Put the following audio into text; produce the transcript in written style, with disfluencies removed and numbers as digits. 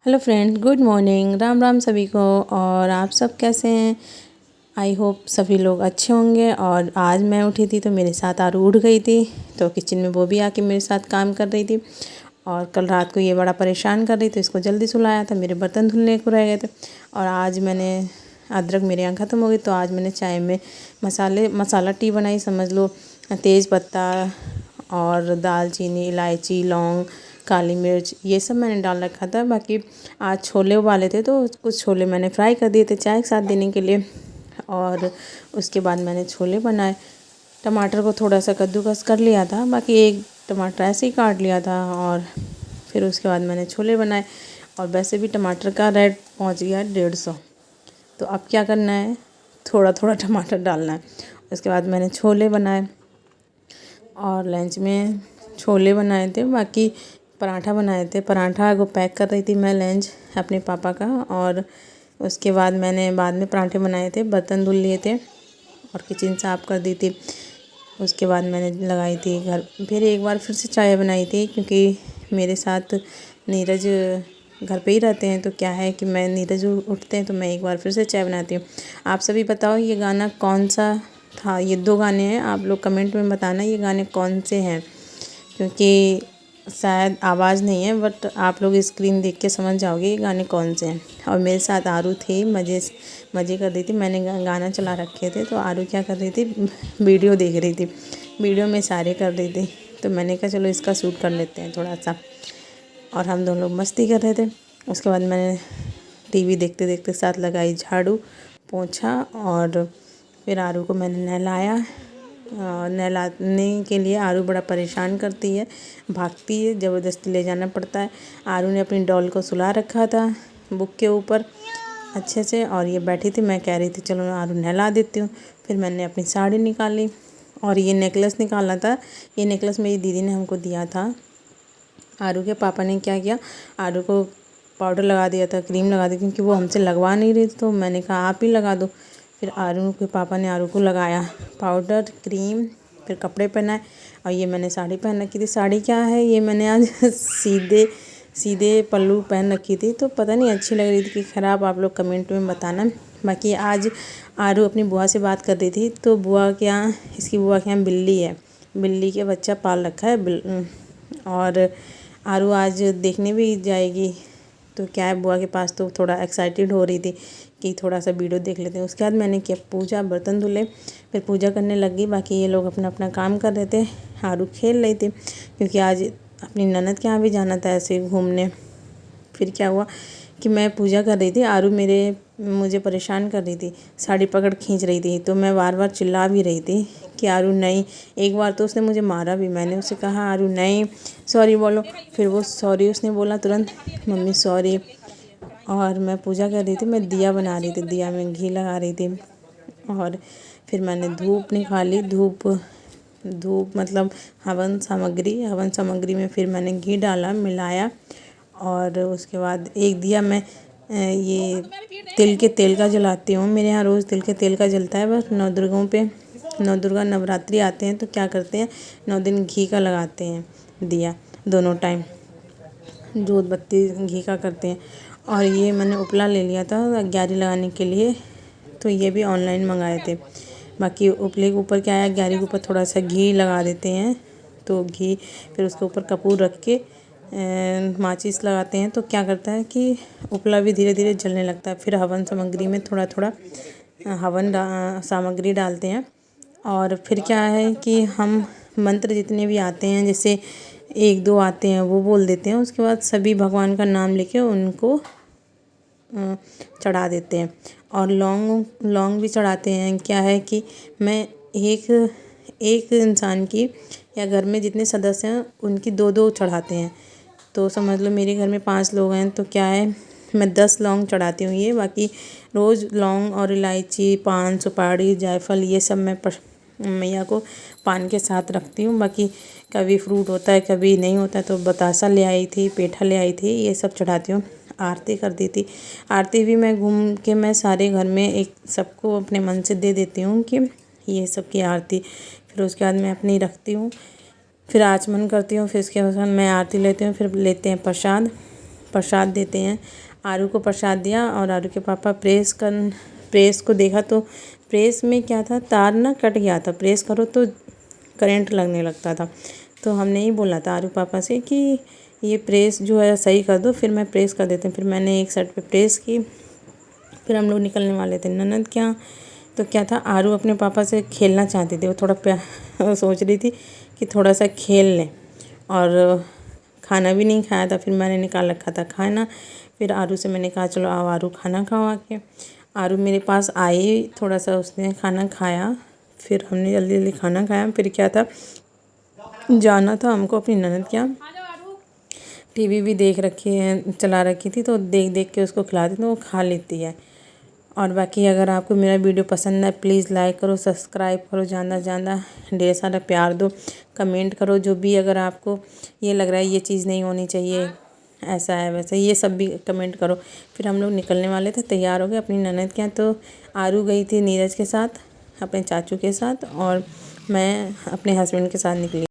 Hello friends, good morning. Ram Ram सभी को। और आप सब कैसे हैं? आई होप सभी लोग अच्छे होंगे। और आज मैं उठी थी तो मेरे साथ आरू उठ गई थी, तो किचन में वो भी आके मेरे साथ काम कर रही थी। और कल रात को ये बड़ा परेशान कर रही थी, इसको जल्दी सुलाया था, मेरे बर्तन धुलने को रह गए थे। और आज मैंने अदरक मेरे यहाँ ख़त्म हो गई, तो आज मैंने चाय में मसाला टी बनाई, समझ लो। तेज़ पत्ता और दालचीनी, इलायची, लौंग, काली मिर्च, ये सब मैंने डाल रखा था। बाकी आज छोले उबाले थे, तो कुछ छोले मैंने फ्राई कर दिए थे चाय के साथ देने के लिए। और उसके बाद मैंने छोले बनाए। टमाटर को थोड़ा सा कद्दूकस कर लिया था, बाकी एक टमाटर ऐसे ही काट लिया था। और फिर उसके बाद मैंने छोले बनाए। और वैसे भी टमाटर का रेट पहुंच गया है 150। तो अब क्या करना है, थोड़ा थोड़ा टमाटर डालना है। उसके बाद मैंने छोले बनाए और लंच में छोले बनाए थे। बाकी पराठा बनाए थे, पराठा को पैक कर रही थी मैं लंच अपने पापा का। और उसके बाद मैंने बाद में पराठे बनाए थे, बर्तन धुल लिए थे और किचन साफ़ कर दी थी। उसके बाद मैंने लगाई थी घर, फिर एक बार फिर से चाय बनाई थी, क्योंकि मेरे साथ नीरज घर पे ही रहते हैं। तो क्या है कि मैं नीरज उठते हैं तो मैं एक बार फिर से चाय बनाती हूँ। आप सभी बताओ ये गाना कौन सा था? ये 2 गाने हैं, आप लोग कमेंट में बताना ये गाने कौन से हैं, क्योंकि शायद आवाज़ नहीं है, बट आप लोग स्क्रीन देख के समझ जाओगे ये गाने कौन से हैं। और मेरे साथ आरू थी, मज़े कर रही थी। मैंने गाना चला रखे थे, तो आरू क्या कर रही थी, वीडियो देख रही थी, वीडियो में इशारे कर रही थी। तो मैंने कहा चलो इसका शूट कर लेते हैं थोड़ा सा। और हम दोनों लोग मस्ती कर रहे थे। उसके बाद मैंने टीवी देखते देखते साथ लगाई झाड़ू पोंछा। और फिर आरू को मैंने नहलाया। नहलाने के लिए आरू बड़ा परेशान करती है, भागती है, ज़बरदस्ती ले जाना पड़ता है। आरू ने अपनी डॉल को सुला रखा था बुक के ऊपर अच्छे से, और ये बैठी थी। मैं कह रही थी चलो आरू नहला देती हूँ। फिर मैंने अपनी साड़ी निकाली और ये नेकलेस निकालना था। ये नेकलेस मेरी दीदी ने हमको दिया था। आरू के पापा ने क्या किया, आरू को पाउडर लगा दिया था, क्रीम लगा दी, क्योंकि वो हमसे लगवा नहीं रही थी। तो मैंने कहा आप ही लगा दो। फिर आरू के पापा ने आरू को लगाया पाउडर, क्रीम, फिर कपड़े पहनाए। और ये मैंने साड़ी पहन रखी थी। साड़ी क्या है, ये मैंने आज सीधे सीधे पल्लू पहन रखी थी, तो पता नहीं अच्छी लग रही थी कि ख़राब, आप लोग कमेंट में बताना। बाकी आज आरू अपनी बुआ से बात कर रही थी, तो बुआ के यहाँ, इसकी बुआ के यहाँ बिल्ली है, बिल्ली के बच्चा पाल रखा है। और आरू आज देखने भी जाएगी, तो क्या है बुआ के पास, तो थोड़ा एक्साइटेड हो रही थी कि थोड़ा सा वीडियो देख लेते हैं। उसके बाद मैंने किया पूजा, बर्तन धुले, फिर पूजा करने लगी। बाकी ये लोग अपना अपना काम कर रहे थे, आरू खेल रही थी, क्योंकि आज अपनी ननद के यहाँ भी जाना था ऐसे घूमने। फिर क्या हुआ कि मैं पूजा कर रही थी, आरू मुझे परेशान कर रही थी, साड़ी पकड़ खींच रही थी। तो मैं बार बार चिल्ला भी रही थी कि आरू नहीं। एक बार तो उसने मुझे मारा भी, मैंने उससे कहा आरू नहीं, सॉरी बोलो। फिर वो सॉरी उसने बोला तुरंत, मम्मी सॉरी। और मैं पूजा कर रही थी, मैं दिया बना रही थी, दिया में घी लगा रही थी। और फिर मैंने धूप निकाली, धूप मतलब हवन सामग्री में फिर मैंने घी डाला, मिलाया। और उसके बाद एक दिया मैं ये तिल के तेल का जलाती हूँ। मेरे यहाँ रोज़ तिल के तेल का जलता है। बस नौ दुर्गा नवरात्रि आते हैं तो क्या करते हैं, 9 दिन घी का लगाते हैं दिया, दोनों टाइम जोत बत्ती घी का करते हैं। और ये मैंने उपला ले लिया था ग्यारह लगाने के लिए, तो ये भी ऑनलाइन मंगाए थे। बाकी उपले के ऊपर क्या है, ग्यारह के ऊपर थोड़ा सा घी लगा देते हैं, तो घी, फिर उसके ऊपर कपूर रख के माचिस लगाते हैं, तो क्या करता है कि उपला भी धीरे धीरे जलने लगता है। फिर हवन सामग्री में थोड़ा थोड़ा सामग्री डालते हैं। और फिर क्या है कि हम मंत्र जितने भी आते हैं, जैसे 1-2 आते हैं वो बोल देते हैं। उसके बाद सभी भगवान का नाम लेके उनको चढ़ा देते हैं। और लौंग भी चढ़ाते हैं। क्या है कि मैं एक इंसान की, या घर में जितने सदस्य हैं उनकी 2-2 चढ़ाते हैं। तो समझ लो मेरे घर में 5 लोग हैं, तो क्या है मैं 10 लौंग चढ़ाती हूँ। ये बाकी रोज़ लौंग और इलायची, पान, सुपारी, जायफल, ये सब मैं मैया को पान के साथ रखती हूँ। बाकी कभी फ्रूट होता है, कभी नहीं होता है, तो बतासा ले आई थी, पेठा ले आई थी, ये सब चढ़ाती हूँ। आरती कर दी थी। आरती भी मैं घूम के मैं सारे घर में एक सबको अपने मन से दे देती हूँ कि ये सब की आरती। फिर उसके बाद मैं अपनी रखती हूँ, फिर आचमन करती हूँ, फिर उसके बाद मैं आरती लेती हूँ, फिर लेते हैं प्रसाद। प्रसाद देते हैं। आरू को प्रसाद दिया और आरू के पापा प्रेस को देखा तो प्रेस में क्या था, तार ना कट गया था, प्रेस करो तो करंट लगने लगता था। तो हमने ही बोला था आरू पापा से कि ये प्रेस जो है सही कर दो, फिर मैं प्रेस कर देती हूँ। फिर मैंने एक साइड पे प्रेस की, फिर हम लोग निकलने वाले थे ननद के यहाँ। तो क्या था, आरू अपने पापा से खेलना चाहती थी, वो थोड़ा सोच रही थी कि थोड़ा सा खेल लें, और खाना भी नहीं खाया था। फिर मैंने निकाल रखा था खाना। फिर आरू से मैंने कहा चलो आओ आरू खाना खाओ आके। आरू मेरे पास आई, थोड़ा सा उसने खाना खाया, फिर हमने जल्दी जल्दी खाना खाया। फिर क्या था, जाना था हमको अपनी ननद के यहाँ। टीवी भी देख रखी है, चला रखी थी, तो देख देख के उसको खिलाती तो वो खा लेती है। और बाकी अगर आपको मेरा वीडियो पसंद है प्लीज़ लाइक करो, सब्सक्राइब करो, ज़्यादा से ज़्यादा ढेर सारा प्यार दो, कमेंट करो जो भी अगर आपको ये लग रहा है ये चीज़ नहीं होनी चाहिए, ऐसा है वैसा, ये सब भी कमेंट करो। फिर हम लोग निकलने वाले थे, तैयार हो गए अपनी ननद के यहाँ। तो आरू गई थी नीरज के साथ, अपने चाचू के साथ, और मैं अपने हस्बैंड के साथ निकली।